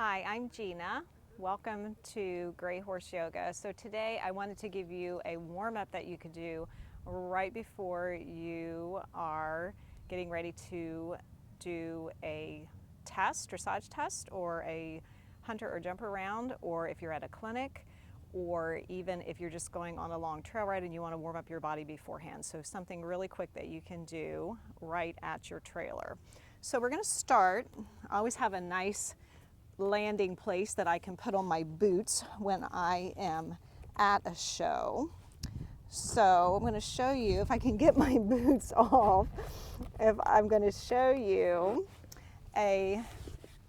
Hi, I'm Gina. Welcome to GreyHorseYoga. So today I wanted to give you a warm-up that you could do right before you are getting ready to do a test, dressage test, or a hunter or jumper round, or if you're at a clinic, or even if you're just going on a long trail ride and you want to warm up your body beforehand. So something really quick that you can do right at your trailer. So we're going to start. I always have a nice landing place that I can put on my boots when I am at a show. So I'm going to show you, if I can get my boots off, if I'm going to show you a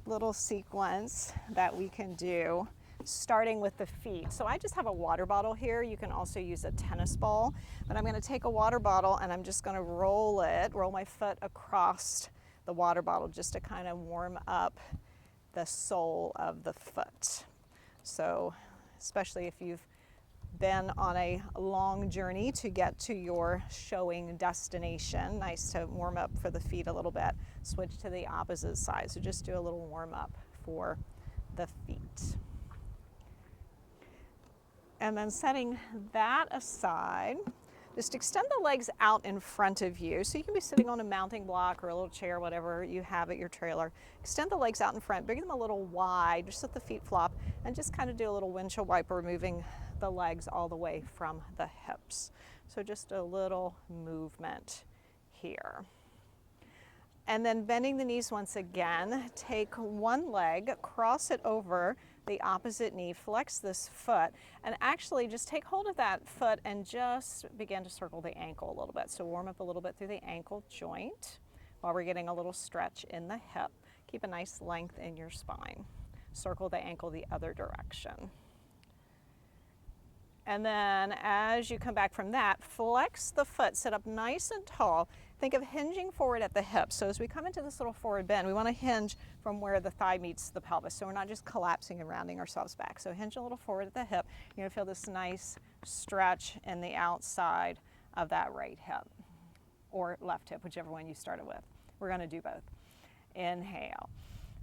little sequence that we can do starting with the feet. So I just have a water bottle here. You can also use a tennis ball, but I'm going to take a water bottle and I'm just going to roll my foot across the water bottle just to kind of warm up the sole of the foot. So especially if you've been on a long journey to get to your showing destination, nice to warm up for the feet a little bit. Switch to the opposite side. So just do a little warm up for the feet. And then setting that aside, just extend the legs out in front of you. So you can be sitting on a mounting block or a little chair, whatever you have at your trailer. Extend the legs out in front, bring them a little wide, just let the feet flop, and just kind of do a little windshield wiper, moving the legs all the way from the hips. So just a little movement here. And then bending the knees once again, take one leg, cross it over the opposite knee, flex this foot, and actually just take hold of that foot and just begin to circle the ankle a little bit. So warm up a little bit through the ankle joint while we're getting a little stretch in the hip. Keep a nice length in your spine. Circle the ankle the other direction. And then as you come back from that, flex the foot, sit up nice and tall. Think of hinging forward at the hip. So as we come into this little forward bend, we want to hinge from where the thigh meets the pelvis. So we're not just collapsing and rounding ourselves back. So hinge a little forward at the hip. You're going to feel this nice stretch in the outside of that right hip or left hip, whichever one you started with. We're going to do both. Inhale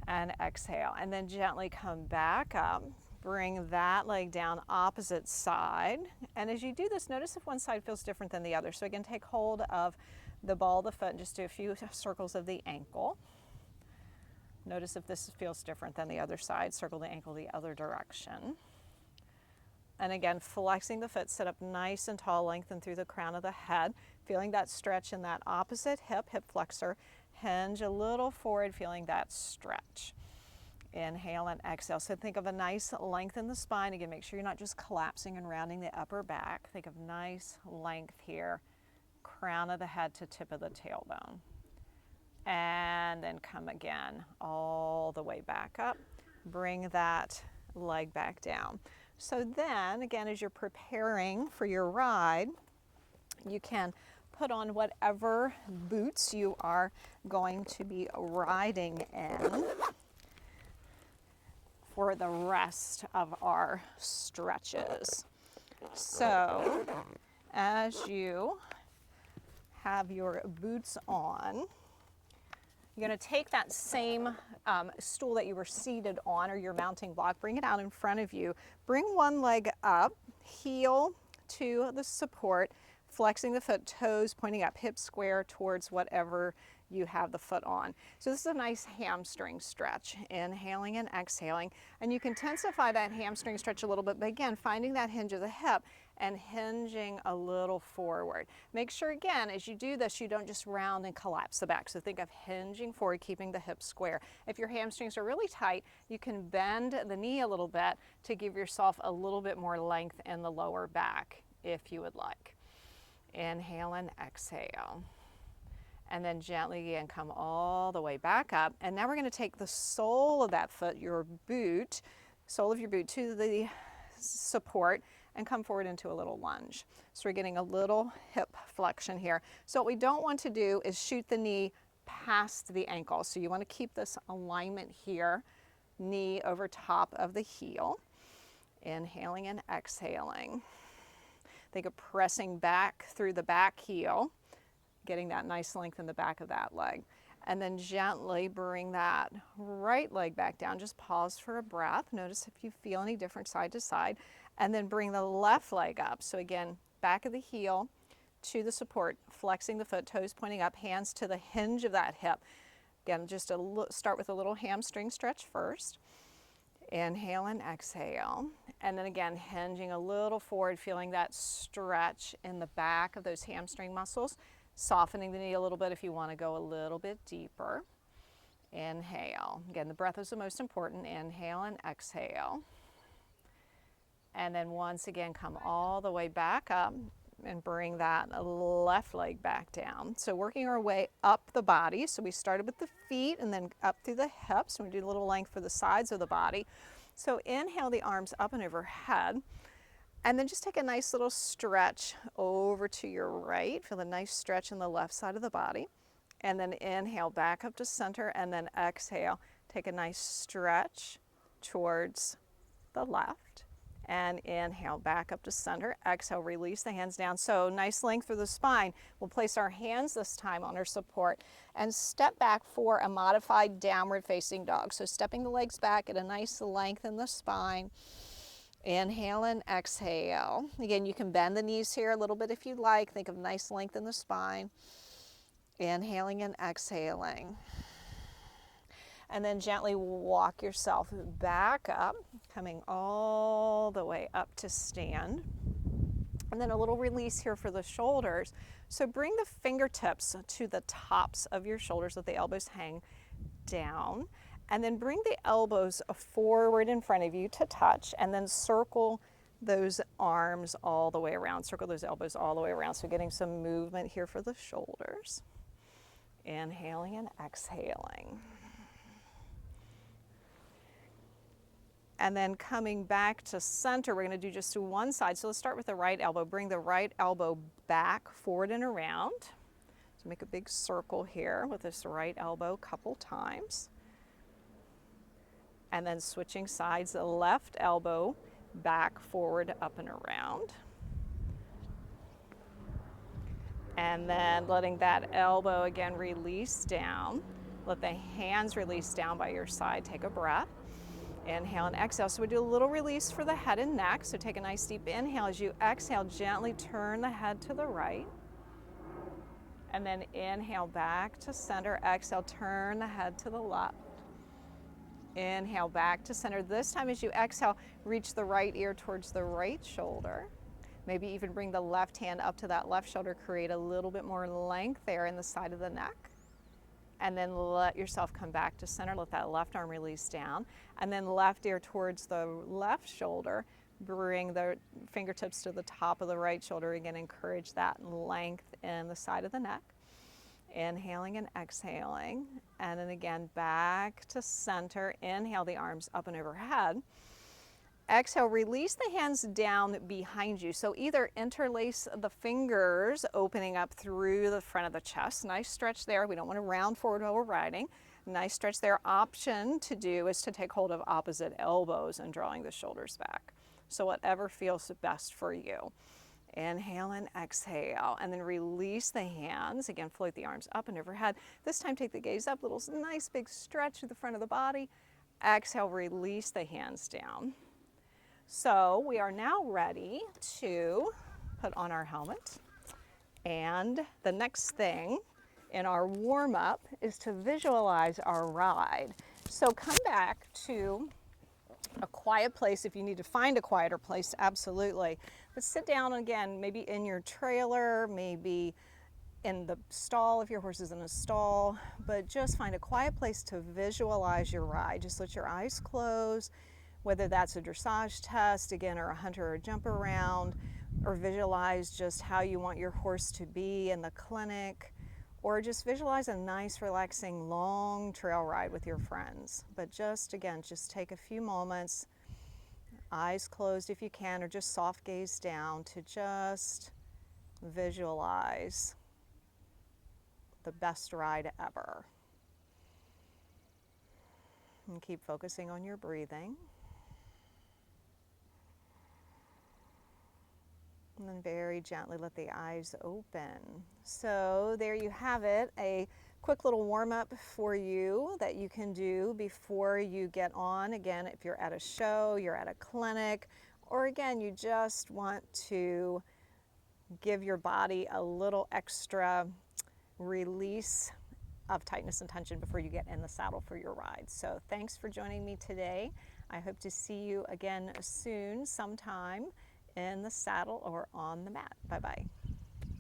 and exhale, and then gently come back up. Bring that leg down opposite side. And as you do this, notice if one side feels different than the other. So again, take hold of the ball of the foot and just do a few circles of the ankle. Notice if this feels different than the other side. Circle the ankle the other direction. And again, flexing the foot, sit up nice and tall, lengthen through the crown of the head. Feeling that stretch in that opposite hip, hip flexor. Hinge a little forward, feeling that stretch. Inhale and exhale. So think of a nice length in the spine. Again, make sure you're not just collapsing and rounding the upper back. Think of nice length here, crown of the head to tip of the tailbone. And then come again all the way back up. Bring that leg back down. So then, again, as you're preparing for your ride, you can put on whatever boots you are going to be riding in for the rest of our stretches. So as you have your boots on, you're going to take that same stool that you were seated on or your mounting block, bring it out in front of you, bring one leg up, heel to the support, flexing the foot, toes pointing up, hips square towards whatever you have the foot on. So this is a nice hamstring stretch, inhaling and exhaling. And you can intensify that hamstring stretch a little bit, but again, finding that hinge of the hip and hinging a little forward. Make sure again, as you do this, you don't just round and collapse the back. So think of hinging forward, keeping the hips square. If your hamstrings are really tight, you can bend the knee a little bit to give yourself a little bit more length in the lower back if you would like. Inhale and exhale. And then gently again come all the way back up. And now we're going to take the sole of that foot, your boot, sole of your boot to the support and come forward into a little lunge. So we're getting a little hip flexion here. So what we don't want to do is shoot the knee past the ankle. So you want to keep this alignment here, knee over top of the heel. Inhaling and exhaling. Think of pressing back through the back heel, getting that nice length in the back of that leg. And then gently bring that right leg back down. Just pause for a breath. Notice if you feel any different side to side. And then bring the left leg up. So again, back of the heel to the support, flexing the foot, toes pointing up, hands to the hinge of that hip. Again, just start with a little hamstring stretch first. Inhale and exhale. And then again, hinging a little forward, feeling that stretch in the back of those hamstring muscles. Softening the knee a little bit if you want to go a little bit deeper. Inhale. Again, the breath is the most important. Inhale and exhale. And then once again, come all the way back up and bring that left leg back down. So working our way up the body. So we started with the feet and then up through the hips. We do a little length for the sides of the body. So inhale the arms up and overhead. And then just take a nice little stretch over to your right. Feel a nice stretch in the left side of the body. And then inhale back up to center and then exhale. Take a nice stretch towards the left. And inhale back up to center. Exhale, release the hands down. So nice length through the spine. We'll place our hands this time on our support and step back for a modified downward facing dog. So stepping the legs back at a nice length in the spine. Inhale and exhale. Again, you can bend the knees here a little bit if you'd like. Think of nice length in the spine. Inhaling and exhaling. And then gently walk yourself back up, coming all the way up to stand. And then a little release here for the shoulders. So bring the fingertips to the tops of your shoulders, let the elbows hang down. And then bring the elbows forward in front of you to touch, and then circle those arms all the way around. Circle those elbows all the way around. So getting some movement here for the shoulders. Inhaling and exhaling. And then coming back to center, we're going to do just to one side. So let's start with the right elbow. Bring the right elbow back, forward and around. So make a big circle here with this right elbow a couple times. And then switching sides, the left elbow back, forward, up and around. And then letting that elbow again release down. Let the hands release down by your side. Take a breath. Inhale and exhale. So we do a little release for the head and neck. So take a nice deep inhale. As you exhale, gently turn the head to the right. And then inhale back to center. Exhale, turn the head to the left. Inhale back to center. This time as you exhale, reach the right ear towards the right shoulder. Maybe even bring the left hand up to that left shoulder. Create a little bit more length there in the side of the neck. And then let yourself come back to center. Let that left arm release down. And then left ear towards the left shoulder. Bring the fingertips to the top of the right shoulder. Again, encourage that length in the side of the neck. Inhaling and exhaling. And then again, back to center. Inhale the arms up and overhead. Exhale, release the hands down behind you. So either interlace the fingers, opening up through the front of the chest. Nice stretch there. We don't want to round forward while we're riding. Nice stretch there. Option to do is to take hold of opposite elbows and drawing the shoulders back. So whatever feels best for you. Inhale and exhale, and then release the hands. Again, float the arms up and overhead. This time take the gaze up, little nice big stretch to the front of the body. Exhale, release the hands down. So we are now ready to put on our helmet. And the next thing in our warm-up is to visualize our ride. So come back to a quiet place if you need to find a quieter place, absolutely. But sit down again, maybe in your trailer, maybe in the stall if your horse is in a stall, but just find a quiet place to visualize your ride. Just let your eyes close, whether that's a dressage test, again, or a hunter or a jump around, or visualize just how you want your horse to be in the clinic, or just visualize a nice, relaxing, long trail ride with your friends. But just, again, just take a few moments, eyes closed if you can, or just soft gaze down to just visualize the best ride ever. And keep focusing on your breathing. And then very gently let the eyes open. So there you have it, a quick little warm up for you that you can do before you get on. Again, if you're at a show, you're at a clinic, or again, you just want to give your body a little extra release of tightness and tension before you get in the saddle for your ride. So thanks for joining me today. I hope to see you again soon, sometime in the saddle or on the mat. Bye-bye.